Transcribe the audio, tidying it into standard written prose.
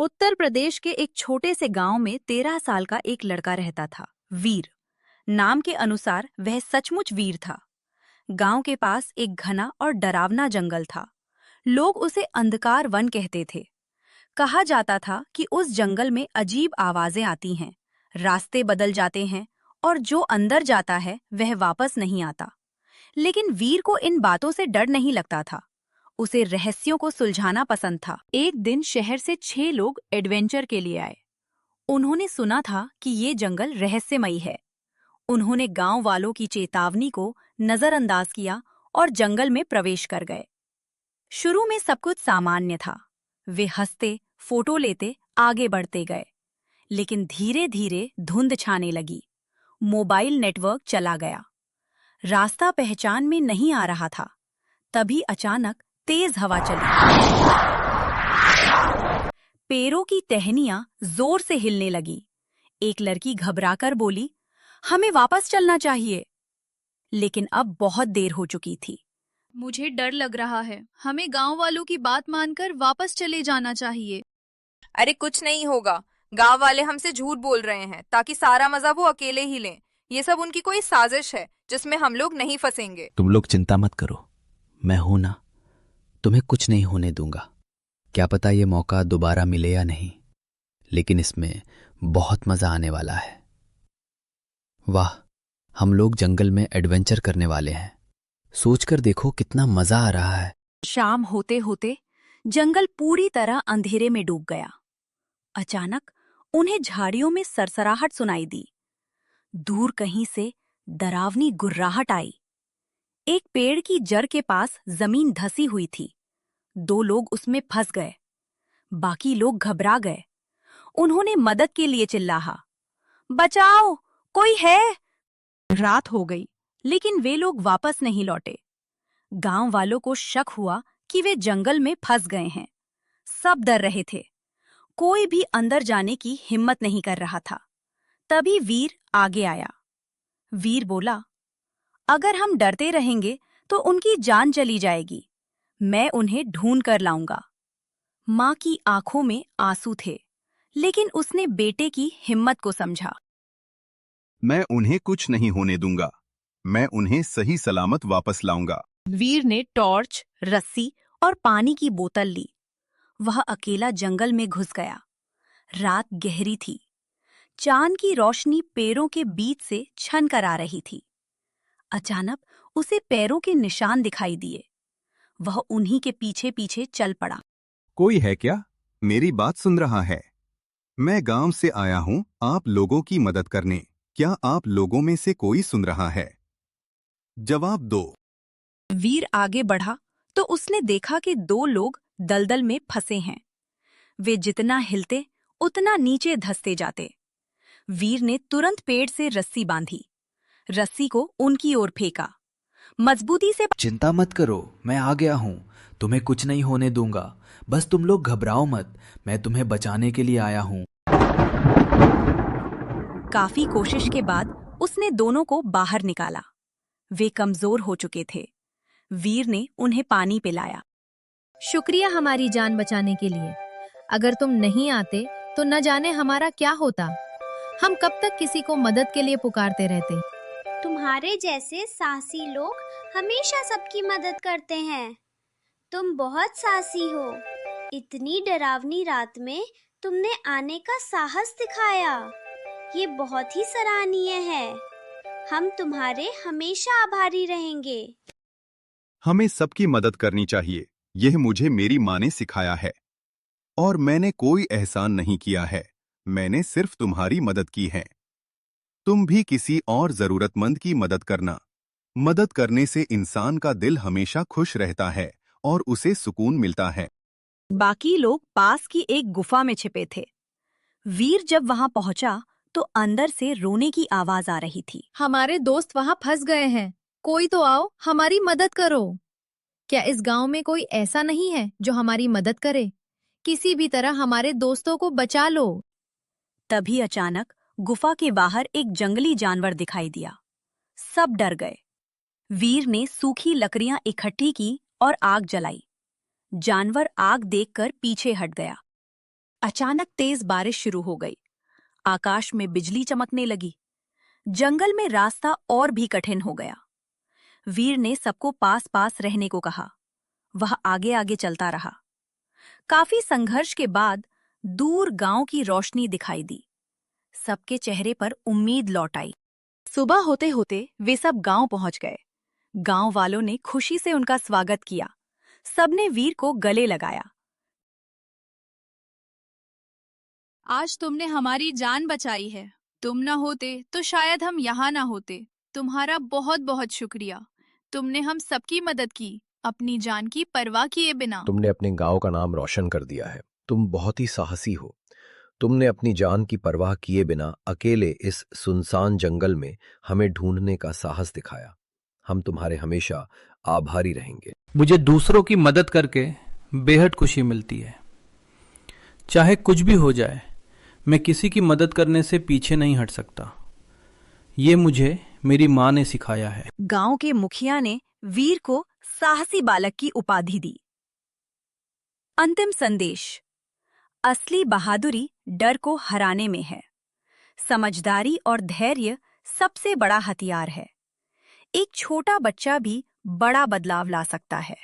उत्तर प्रदेश के एक छोटे से गांव में 13 साल का एक लड़का रहता था। वीर नाम के अनुसार वह सचमुच वीर था। गांव के पास एक घना और डरावना जंगल था। लोग उसे अंधकार वन कहते थे। कहा जाता था कि उस जंगल में अजीब आवाजें आती हैं, रास्ते बदल जाते हैं और जो अंदर जाता है वह वापस नहीं आता। लेकिन वीर को इन बातों से डर नहीं लगता था। उसे रहस्यों को सुलझाना पसंद था। एक दिन शहर से 6 लोग एडवेंचर के लिए आए। उन्होंने सुना था कि ये जंगल रहस्यमयी है। उन्होंने गांव वालों की चेतावनी को नजरअंदाज किया और जंगल में प्रवेश कर गए। शुरू में सब कुछ सामान्य था। वे हंसते, फोटो लेते, आगे बढ़ते गए। लेकिन धीरे धीरे धुंध छाने लगी। मोबाइल नेटवर्क चला गया। रास्ता पहचान में नहीं आ रहा था। तभी अचानक तेज हवा चली। पेड़ों की टहनियां जोर से हिलने लगी। एक लड़की घबराकर बोली, हमें वापस चलना चाहिए। लेकिन अब बहुत देर हो चुकी थी। मुझे डर लग रहा है। हमें गांव वालों की बात मानकर वापस चले जाना चाहिए। अरे कुछ नहीं होगा। गांव वाले हमसे झूठ बोल रहे हैं ताकि सारा मजा वो अकेले ही लें। ये सब उनकी कोई साजिश है जिसमें हम लोग नहीं फंसेंगे। तुम लोग चिंता मत करो, मैं हूं ना। तुम्हें कुछ नहीं होने दूंगा। क्या पता ये मौका दोबारा मिले या नहीं, लेकिन इसमें बहुत मजा आने वाला है। वाह, हम लोग जंगल में एडवेंचर करने वाले हैं। सोचकर देखो कितना मजा आ रहा है। शाम होते होते जंगल पूरी तरह अंधेरे में डूब गया। अचानक उन्हें झाड़ियों में सरसराहट सुनाई दी। दूर कहीं से डरावनी गुर्राहट आई। एक पेड़ की जड़ के पास जमीन धसी हुई थी। 2 लोग उसमें फंस गए। बाकी लोग घबरा गए। उन्होंने मदद के लिए चिल्लाया, बचाओ, कोई है। रात हो गई, लेकिन वे लोग वापस नहीं लौटे। गांव वालों को शक हुआ कि वे जंगल में फंस गए हैं। सब डर रहे थे। कोई भी अंदर जाने की हिम्मत नहीं कर रहा था। तभी वीर आगे आया। वीर बोला, अगर हम डरते रहेंगे तो उनकी जान चली जाएगी। मैं उन्हें ढूंढ कर लाऊंगा। मां की आंखों में आंसू थे, लेकिन उसने बेटे की हिम्मत को समझा। मैं उन्हें कुछ नहीं होने दूंगा। मैं उन्हें सही सलामत वापस लाऊंगा। वीर ने टॉर्च, रस्सी और पानी की बोतल ली। वह अकेला जंगल में घुस गया। रात गहरी थी। चांद की रोशनी पेड़ों के बीच से छन कर आ रही थी। अचानक उसे पैरों के निशान दिखाई दिए। वह उन्हीं के पीछे पीछे चल पड़ा। कोई है क्या? मेरी बात सुन रहा है? मैं गांव से आया हूं आप लोगों की मदद करने। क्या आप लोगों में से कोई सुन रहा है? जवाब दो। वीर आगे बढ़ा तो उसने देखा कि 2 लोग दलदल में फंसे हैं। वे जितना हिलते उतना नीचे धंसते जाते। वीर ने तुरंत पेड़ से रस्सी बांधी। रस्सी को उनकी ओर फेंका। मजबूती से। चिंता मत करो, मैं आ गया हूं। तुम्हें कुछ नहीं होने दूंगा। बस तुम लोग घबराओ मत, मैं तुम्हें बचाने के लिए आया हूं। काफी कोशिश के बाद उसने दोनों को बाहर निकाला। वे कमजोर हो चुके थे। वीर ने उन्हें पानी पिलाया। शुक्रिया हमारी जान बचाने के लिए। अगर तुम नहीं आते तो न जाने हमारा क्या होता। हम कब तक किसी को मदद के लिए पुकारते रहते। तुम्हारे जैसे साहसी लोग हमेशा सबकी मदद करते हैं। तुम बहुत साहसी हो। इतनी डरावनी रात में तुमने आने का साहस दिखाया। ये बहुत ही सराहनीय है। हम तुम्हारे हमेशा आभारी रहेंगे। हमें सबकी मदद करनी चाहिए। यह मुझे मेरी माँ ने सिखाया है। और मैंने कोई एहसान नहीं किया है। मैंने सिर्फ तुम्हारी मदद की है। तुम भी किसी और जरूरतमंद की मदद करना। मदद करने से इंसान का दिल हमेशा खुश रहता है और उसे सुकून मिलता है। बाकी लोग पास की एक गुफा में छिपे थे। वीर जब वहां पहुंचा तो अंदर से रोने की आवाज आ रही थी। हमारे दोस्त वहां फंस गए हैं। कोई तो आओ, हमारी मदद करो। क्या इस गांव में कोई ऐसा नहीं है जो हमारी मदद करे? किसी भी तरह हमारे दोस्तों को बचा लो। तभी अचानक गुफा के बाहर एक जंगली जानवर दिखाई दिया। सब डर गए। वीर ने सूखी लकड़ियां इकट्ठी की और आग जलाई। जानवर आग देखकर पीछे हट गया। अचानक तेज बारिश शुरू हो गई। आकाश में बिजली चमकने लगी। जंगल में रास्ता और भी कठिन हो गया। वीर ने सबको पास पास रहने को कहा। वह आगे आगे चलता रहा। काफी संघर्ष के बाद दूर गांव की रोशनी दिखाई दी। सबके चेहरे पर उम्मीद लौट आई। सुबह होते होते वे सब गांव पहुंच गए। गांव वालों ने खुशी से उनका स्वागत किया। सबने वीर को गले लगाया। आज तुमने हमारी जान बचाई है। तुम न होते तो शायद हम यहाँ न होते। तुम्हारा बहुत बहुत शुक्रिया। तुमने हम सबकी मदद की, अपनी जान की परवाह किए बिना। तुमने अपने गांव का नाम रोशन कर दिया है। तुम बहुत ही साहसी हो। तुमने अपनी जान की परवाह किए बिना अकेले इस सुनसान जंगल में हमें ढूंढने का साहस दिखाया। हम तुम्हारे हमेशा आभारी रहेंगे। मुझे दूसरों की मदद करके बेहद खुशी मिलती है। चाहे कुछ भी हो जाए, मैं किसी की मदद करने से पीछे नहीं हट सकता। ये मुझे मेरी माँ ने सिखाया है। गांव के मुखिया ने वीर को साहसी बालक की उपाधि दी। अंतिम संदेश: असली बहादुरी डर को हराने में है। समझदारी और धैर्य सबसे बड़ा हथियार है। एक छोटा बच्चा भी बड़ा बदलाव ला सकता है।